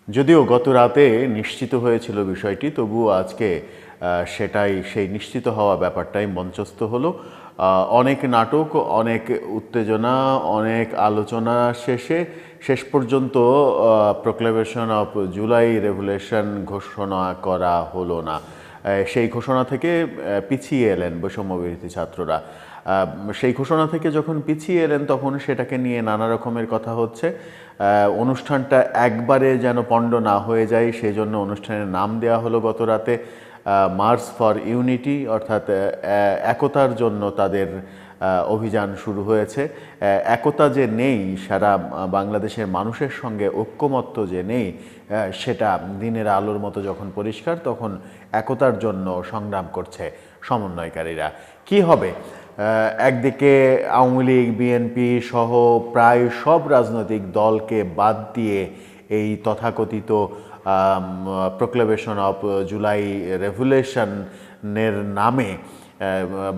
যদিও গত রাতে নিশ্চিত হয়েছিল বিষয়টি, তবুও আজকে সেই নিশ্চিত হওয়া ব্যাপারটাই মঞ্চস্থ হলো। অনেক নাটক, অনেক উত্তেজনা, অনেক আলোচনা শেষ পর্যন্ত প্রোক্লেমেশন অফ জুলাই রেভলিউশন ঘোষণা করা হলো না। সেই ঘোষণা থেকে পিছিয়ে এলেন বৈষম্যবিরোধী ছাত্ররা। সেই ঘোষণা থেকে যখন পিছিয়ে এলেন তখন সেটাকে নিয়ে নানা রকমের কথা হচ্ছে। অনুষ্ঠানটা একবারে যেন পণ্ড না হয়ে যায় সেজন্য অনুষ্ঠানের নাম দেওয়া হলো গত রাতে মার্চ ফর ইউনিটি, অর্থাৎ একতার জন্য তাদের অভিযান শুরু হয়েছে। একতা যে নেই, সারা বাংলাদেশের মানুষের সঙ্গে ঐক্যমত্য যে নেই, সেটা দিনের আলোর মতো যখন পরিষ্কার, তখন একতার জন্য সংগ্রাম করছে সমন্বয়কারীরা। কি হবে? একদিকে আওয়ামী লীগ, বিএনপি সহ প্রায় সব রাজনৈতিক দলকে বাদ দিয়ে এই তথাকথিত প্রোক্লেমেশন অফ জুলাই রেভলিউশনের নামে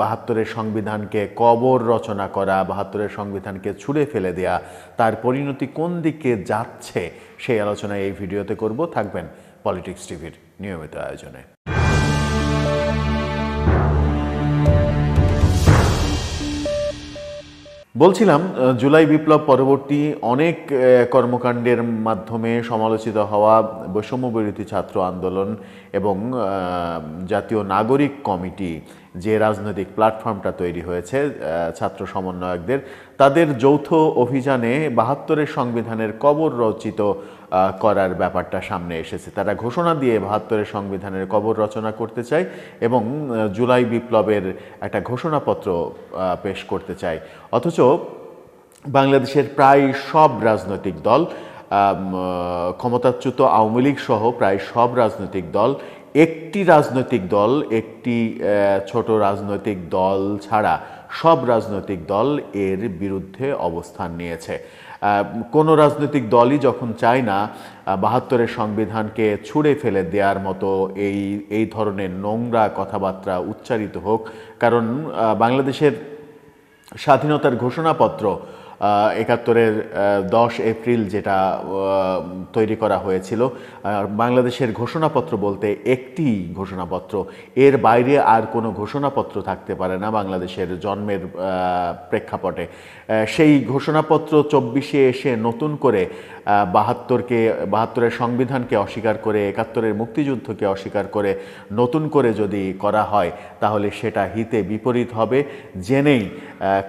৭২-এর সংবিধানকে কবর রচনা করা, ৭২-এর সংবিধানকে ছুঁড়ে ফেলে দেয়া, তার পরিণতি কোন দিকে যাচ্ছে সেই আলোচনা এই ভিডিওতে করব। থাকবেন পলিটিক্স টিভির নিয়মিত আয়োজনে। বলছিলাম, জুলাই বিপ্লব পরবর্তী অনেক কর্মকাণ্ডের মাধ্যমে সমালোচিত হওয়া বৈষম্যবিরোধী ছাত্র আন্দোলন এবং জাতীয় নাগরিক কমিটি, যে রাজনৈতিক প্ল্যাটফর্মটা তৈরি হয়েছে ছাত্র সমন্বয়কদের, তাদের যৌথ অভিযানে ৭২-এর সংবিধানের কবর রচিত করার ব্যাপারটা সামনে এসেছে। তারা ঘোষণা দিয়ে ৭২-এর সংবিধানের কবর রচনা করতে চায় এবং জুলাই বিপ্লবের একটা ঘোষণাপত্র পেশ করতে চায়। অথচ বাংলাদেশের প্রায় সব রাজনৈতিক দল, ক্ষমতাচ্যুত আওয়ামী লীগ সহ প্রায় সব রাজনৈতিক দল, একটি রাজনৈতিক দল, একটি ছোট রাজনৈতিক দল ছাড়া সব রাজনৈতিক দল এর বিরুদ্ধে অবস্থান নিয়েছে। কোনো রাজনৈতিক দলই যখন চায় না ৭২-এর সংবিধানকে ছুঁড়ে ফেলে দেওয়ার মতো এই ধরনের নোংরা কথাবার্তা উচ্চারিত হোক, কারণ বাংলাদেশের স্বাধীনতার ঘোষণাপত্র ৭১-এর 10 এপ্রিল যেটা তৈরি করা হয়েছিল, বাংলাদেশের ঘোষণাপত্র বলতে একটি ঘোষণাপত্র, এর বাইরে আর কোনো ঘোষণাপত্র থাকতে পারে না বাংলাদেশের জন্মের প্রেক্ষাপটে। সেই ঘোষণাপত্র ২৪-এ এসে নতুন করে ৭২-এর সংবিধানকে অস্বীকার করে, ৭১-এর মুক্তিযুদ্ধকে অস্বীকার করে নতুন করে যদি করা হয়, তাহলে সেটা হিতে বিপরীত হবে জেনেই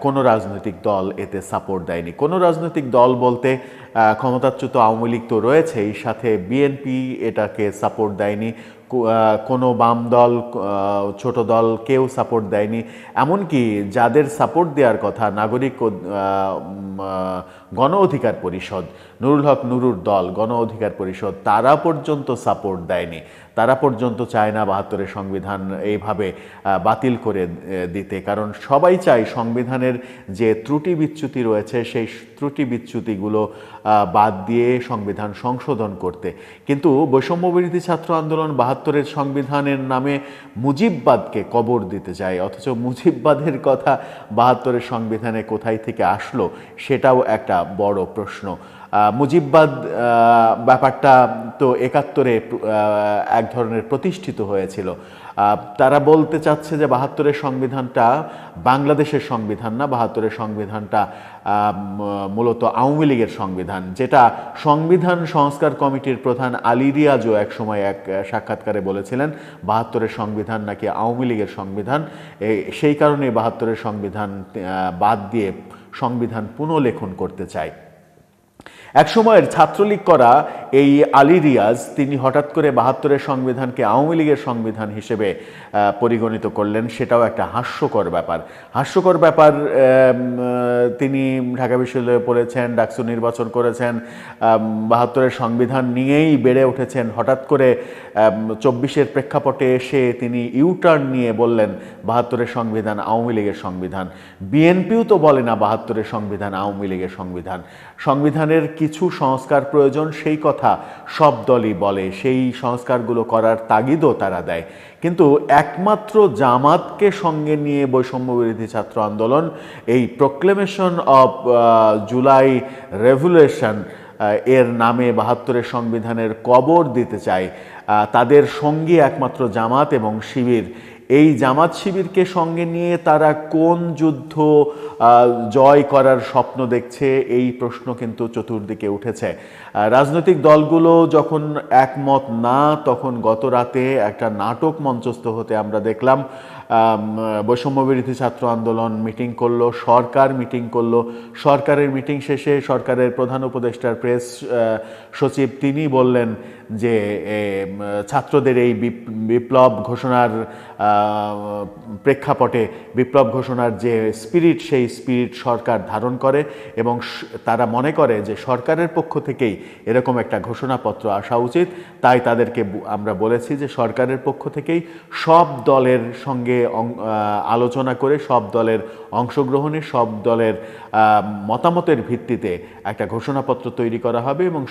কোনো রাজনৈতিক দল এতে সাপোর্ট দেয়নি। কোনো রাজনৈতিক দল বলতে ক্ষমতাচ্যুত আওয়ামী লীগ তো রয়েছেই, সাথে বিএনপি এটাকে সাপোর্ট দেয়নি, কোনো বাম দল, ছোট দল কেউ সাপোর্ট দেয়নি। এমনকি যাদের সাপোর্ট দেওয়ার কথা, নাগরিক গণ অধিকার পরিষদ, নুরুল হক নুরুর দল, গণ অধিকার পরিষদ, তারা পর্যন্ত সাপোর্ট দেয়নি। তারা পর্যন্ত চায় না ৭২-এর সংবিধান এইভাবে বাতিল করে দিতে, কারণ সবাই চায় সংবিধানের যে ত্রুটি বিচ্যুতি রয়েছে সেই ত্রুটি বিচ্যুতিগুলো বাদ দিয়ে সংবিধান সংশোধন করতে। কিন্তু বৈষম্যবিরোধী ছাত্র আন্দোলন ৭২-এর সংবিধানের নামে মুজিববাদকে কবর দিতে চায়, অথচ মুজিববাদের কথা ৭২-এর সংবিধানে কোথায় থেকে আসলো সেটাও একটা বড় প্রশ্ন। মুজিববাদ ব্যাপারটা তো ৭১-এ এক ধরনের প্রতিষ্ঠিত হয়েছিল। তারা বলতে চাচ্ছে যে ৭২-এর সংবিধানটা বাংলাদেশের সংবিধান না, ৭২-এর সংবিধানটা মূলত আওয়ামী লীগের সংবিধান, যেটা সংবিধান সংস্কার কমিটির প্রধান আলী রিয়াজও এক সময় এক সাক্ষাৎকারে বলেছিলেন ৭২-এর সংবিধান নাকি আওয়ামী লীগের সংবিধান। সেই কারণে ৭২-এর সংবিধান বাদ দিয়ে সংবিধান পুনঃলেখন করতে চায়। একসময়ের ছাত্রলীগ করা এই আলী রিয়াজ, তিনি হঠাৎ করে ৭২-এর সংবিধানকে আওয়ামী লীগের সংবিধান হিসেবে পরিগণিত করলেন, সেটাও একটা হাস্যকর ব্যাপার। তিনি ঢাকা বিশ্ববিদ্যালয়ে পড়েছেন, ডাকসু নির্বাচন করেছেন, ৭২-এর সংবিধান নিয়েই বেড়ে উঠেছেন। হঠাৎ করে ২৪-এর প্রেক্ষাপটে এসে তিনি ইউটার্ন নিয়ে বললেন ৭২-এর সংবিধান আওয়ামী লীগের সংবিধান। বিএনপিও তো বলে না ৭২-এর সংবিধান আওয়ামী লীগের সংবিধান। সংবিধানের কিছু সংস্কার প্রয়োজন, সেই কথা সব দলই বলে, সেই সংস্কারগুলো করার তাগিদও তারা দেয়। কিন্তু একমাত্র জামাতকে সঙ্গে নিয়ে বৈষম্যবিরোধী ছাত্র আন্দোলন এই প্রোক্লেমেশন অফ জুলাই রেভলিউশন এর নামে ৭২-এর সংবিধানের কবর দিতে চায়, তাদের সঙ্গী একমাত্র জামাত এবং শিবির। এই জামাত শিবিরকে সঙ্গে নিয়ে তারা কোন যুদ্ধ জয় করার স্বপ্ন দেখছে, এই প্রশ্ন কিন্তু চতুর্দিকে উঠেছে। রাজনৈতিক দলগুলো যখন একমত না, তখন গত রাতে একটা নাটক মঞ্চস্থ হতে আমরা দেখলাম। বৈষম্যবিরোধী ছাত্র আন্দোলন মিটিং করলো, সরকার মিটিং করলো। সরকারের মিটিং শেষে সরকারের প্রধান উপদেষ্টার প্রেস সচিব তিনি বললেন যে ছাত্রদের এই বিপ্লব ঘোষণার প্রেক্ষাপটে বিপ্লব ঘোষণার যে স্পিরিট, সেই স্পিরিট সরকার ধারণ করে এবং তারা মনে করে যে সরকারের পক্ষ থেকেই এরকম একটা ঘোষণাপত্র আসা উচিত। তাই তাদেরকে আমরা বলেছি যে সরকারের পক্ষ থেকেই সব দলের সঙ্গে আলোচনা করে, সব দলের অংশগ্রহণে, সব দলের মতামতের ভিত্তিতে একটা ঘোষণাপত্র তৈরি করা হবে এবং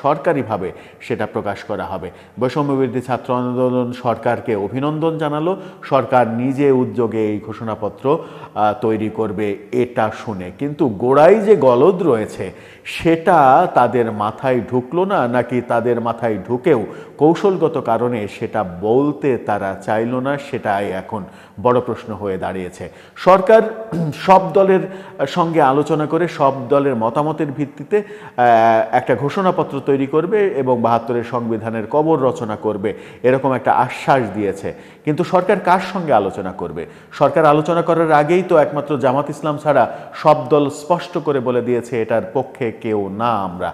সরকারিভাবে সেটা প্রকাশ করা হবে। বৈষম্যবিরোধী ছাত্র আন্দোলন সরকারকে অভিনন্দন জানালো, সরকার নিজে উদ্যোগে এই ঘোষণাপত্র তৈরি করবে এটা শুনে। কিন্তু গোড়ায় যে গলদ রয়েছে সেটা তাদের মাথায় ঢুকলো না, নাকি তাদের মাথায় ঢুকেও কৌশলগত কারণে সেটা বলতে তারা চাইল না, সেটাই এখন বড় প্রশ্ন হয়ে দাঁড়িয়েছে। সরকার সব দলের সঙ্গে আলোচনা করে সব দলের মতামতের ভিত্তিতে একটা ঘোষণাপত্র তৈরি করবে এবং ৭২-এর সংবিধানের কবর রচনা করবে, এরকম একটা আশ্বাস দিয়েছে। কিন্তু সরকার কার সঙ্গে আলোচনা করবে? সরকার আলোচনা করার আগেই তো একমাত্র জামাত ইসলাম ছাড়া সব দল স্পষ্ট করে বলে দিয়েছে এটার পক্ষে কেউ না আমরা।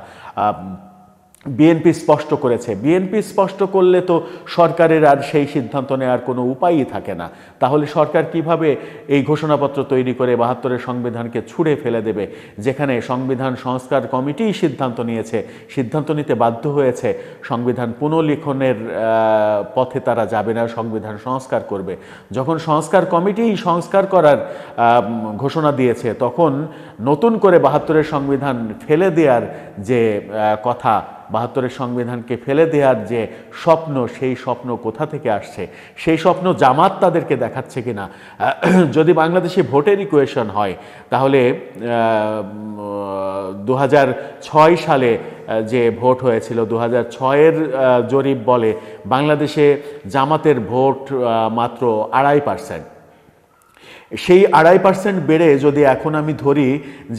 বিএনপি স্পষ্ট করেছে। বিএনপি স্পষ্ট করলে তো সরকারের আর সেই সিদ্ধান্ত নেওয়ার কোনো উপায়ই থাকে না। তাহলে সরকার কিভাবে এই ঘোষণাপত্র তৈরি করে ৭২-এর সংবিধানকে ছুঁড়ে ফেলে দেবে, যেখানে সংবিধান সংস্কার কমিটিই সিদ্ধান্ত নিয়েছে, সিদ্ধান্ত নিতে বাধ্য হয়েছে সংবিধান পুনর্লিখনের পথে তারা যাবে না, সংবিধান সংস্কার করবে। যখন সংস্কার কমিটিই সংস্কার করার ঘোষণা দিয়েছে, তখন নতুন করে ৭২-এর সংবিধান ফেলে দেওয়ার যে কথা, ৭২-এর সংবিধানকে ফেলে দেওয়ার যে স্বপ্ন, সেই স্বপ্ন কোথা থেকে আসছে? সেই স্বপ্ন জামাত তাদেরকে দেখাচ্ছে কিনা? যদি বাংলাদেশে ভোটের ইকুয়েশন হয়, তাহলে ২০০৬ সালে যে ভোট হয়েছিল, ২০০৬-এর জরিপ বলে বাংলাদেশে জামাতের ভোট মাত্র ২.৫%। সেই ২.৫% বেড়ে যদি এখন আমি ধরি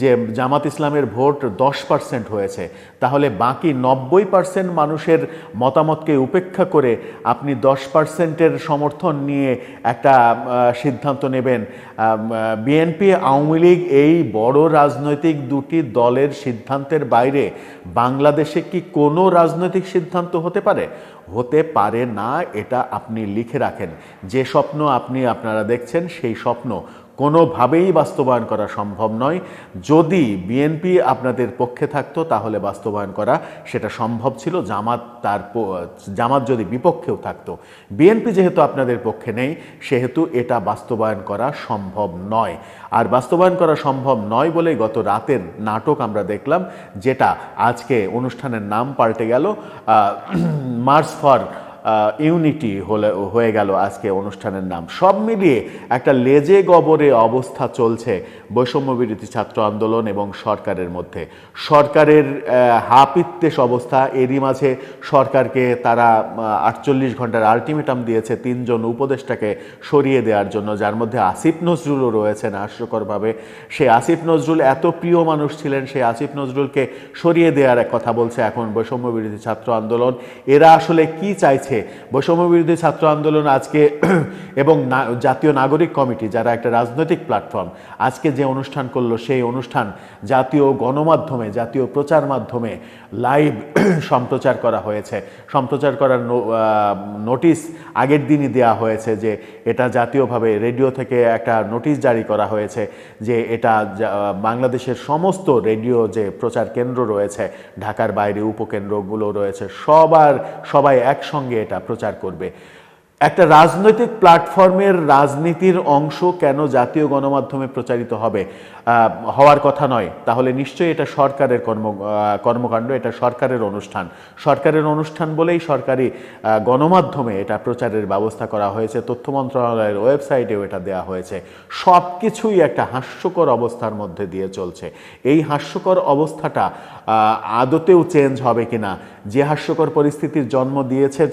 যে জামাত ইসলামের ভোট 10% হয়েছে, তাহলে বাকি ৯০% মানুষের মতামতকে উপেক্ষা করে আপনি 10%-এর সমর্থন নিয়ে একটা সিদ্ধান্ত নেবেন। বিএনপি, আওয়ামী লীগ এই বড় রাজনৈতিক দুটি দলের সিদ্ধান্তের বাইরে বাংলাদেশে কি কোনো রাজনৈতিক সিদ্ধান্ত হতে পারে? হতে পারে না, এটা আপনি লিখে রাখেন। যে স্বপ্ন আপনারা দেখছেন, সেই স্বপ্ন কোনোভাবেই বাস্তবায়ন করা সম্ভব নয়। যদি বিএনপি আপনাদের পক্ষে থাকতো তাহলে বাস্তবায়ন করা সেটা সম্ভব ছিল, জামাত যদি বিপক্ষেও থাকতো। বিএনপি যেহেতু আপনাদের পক্ষে নেই, সেহেতু এটা বাস্তবায়ন করা সম্ভব নয়। আর বাস্তবায়ন করা সম্ভব নয় বলেই গত রাতের নাটক আমরা দেখলাম, যেটা আজকে অনুষ্ঠানের নাম পাল্টে গেল, মার্চ ফর ইউনিটি হয়ে গেল আজকে অনুষ্ঠানের নাম। সব মিলিয়ে একটা লেজে গবরে অবস্থা চলছে বৈষম্যবিরোধী ছাত্র আন্দোলন এবং সরকারের মধ্যে। সরকারের হাপিত্যেশ অবস্থা। এরই মাঝে সরকারকে তারা ৪৮ ঘন্টার আলটিমেটাম দিয়েছে ৩ জন উপদেষ্টাকে সরিয়ে দেওয়ার জন্য, যার মধ্যে আসিফ নজরুলও রয়েছেন হাস্যকরভাবে। সেই আসিফ নজরুল এত প্রিয় মানুষ ছিলেন, সেই আসিফ নজরুলকে সরিয়ে দেওয়ার কথা বলছে এখন বৈষম্যবিরোধী ছাত্র আন্দোলন। এরা আসলে কি চাইছে? বৈষম্যবিরোধী ছাত্র আন্দোলন আজকে এবং জাতীয় নাগরিক কমিটি, যারা একটা রাজনৈতিক প্ল্যাটফর্ম, আজকে যে অনুষ্ঠান করলো, সেই অনুষ্ঠান জাতীয় গণমাধ্যমে, জাতীয় প্রচার মাধ্যমে লাইভ সম্প্রচার করা হয়েছে। সম্প্রচার করার নোটিশ আগের দিনই দেওয়া হয়েছে, যে এটা জাতীয়ভাবে রেডিও থেকে একটা নোটিশ জারি করা হয়েছে যে এটা বাংলাদেশের সমস্ত রেডিও যে প্রচার কেন্দ্র রয়েছে, ঢাকার বাইরে উপকেন্দ্রগুলো রয়েছে, সবাই একসঙ্গে এটা প্রচার করবে। একটা রাজনৈতিক প্ল্যাটফর্মের রাজনীতির অংশ কেন জাতীয় গণমাধ্যমে প্রচারিত হবে? হওয়ার কথা নয়। তাহলে নিশ্চয়ই এটা সরকারের কর্মকাণ্ড, এটা সরকারের অনুষ্ঠান। সরকারের অনুষ্ঠান বলেই সরকারি গণমাধ্যমে এটা প্রচারের ব্যবস্থা করা হয়েছে, তথ্য মন্ত্রণালয়ের ওয়েবসাইটেও এটা দেওয়া হয়েছে। সব কিছুই একটা হাস্যকর অবস্থার মধ্যে দিয়ে চলছে। এই হাস্যকর অবস্থাটা আদতেও চেঞ্জ হবে কিনা, যে হাস্যকর পরিস্থিতির জন্ম দিয়েছে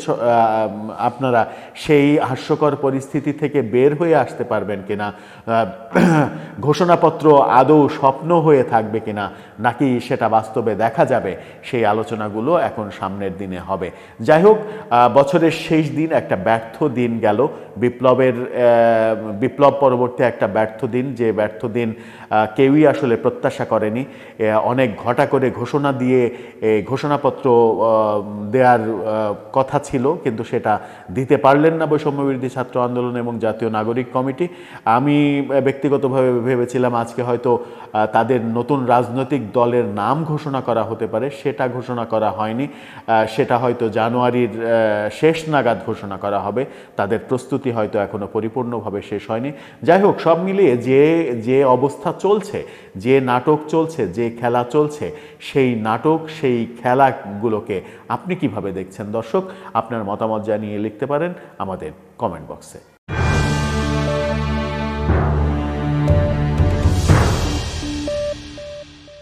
আপনারা, সেই হাস্যকর পরিস্থিতি থেকে বের হয়ে আসতে পারবেন কিনা, ঘোষণাপত্র আদৌ স্বপ্ন হয়ে থাকবে কিনা, নাকি সেটা বাস্তবে দেখা যাবে, সেই আলোচনাগুলো এখন সামনের দিনে হবে। যাই হোক, বছরের শেষ দিন, একটা ব্যর্থ দিন গেল, বিপ্লব পরবর্তী একটা ব্যর্থ দিন, যে ব্যর্থ দিন কেউই আসলে প্রত্যাশা করেনি। অনেক ঘটা করে ঘোষণা দিয়ে ঘোষণাপত্র দেওয়ার কথা ছিল, কিন্তু সেটা দিতে পারলেন না বৈষম্যবিরোধী ছাত্র আন্দোলন এবং জাতীয় নাগরিক কমিটি। আমি ব্যক্তিগতভাবে ভেবেছিলাম আজকে হয়তো তাদের নতুন রাজনৈতিক দলের নাম ঘোষণা করা হতে পারে, সেটা ঘোষণা করা হয়নি। সেটা হয়তো জানুয়ারির শেষ নাগাদ ঘোষণা করা হবে। তাদের প্রস্তুতি হয়তো এখনো পরিপূর্ণভাবে শেষ হয়নি। যাই হোক, সব মিলিয়ে যে অবস্থা চলছে, যে নাটক চলছে, যে খেলা চলছে, সেই নাটক, সেই খেলাগুলোকে আপনি কিভাবে দেখছেন দর্শক? আপনার মতামত জানিয়ে লিখতে পারেন আমাদের কমেন্ট বক্সে।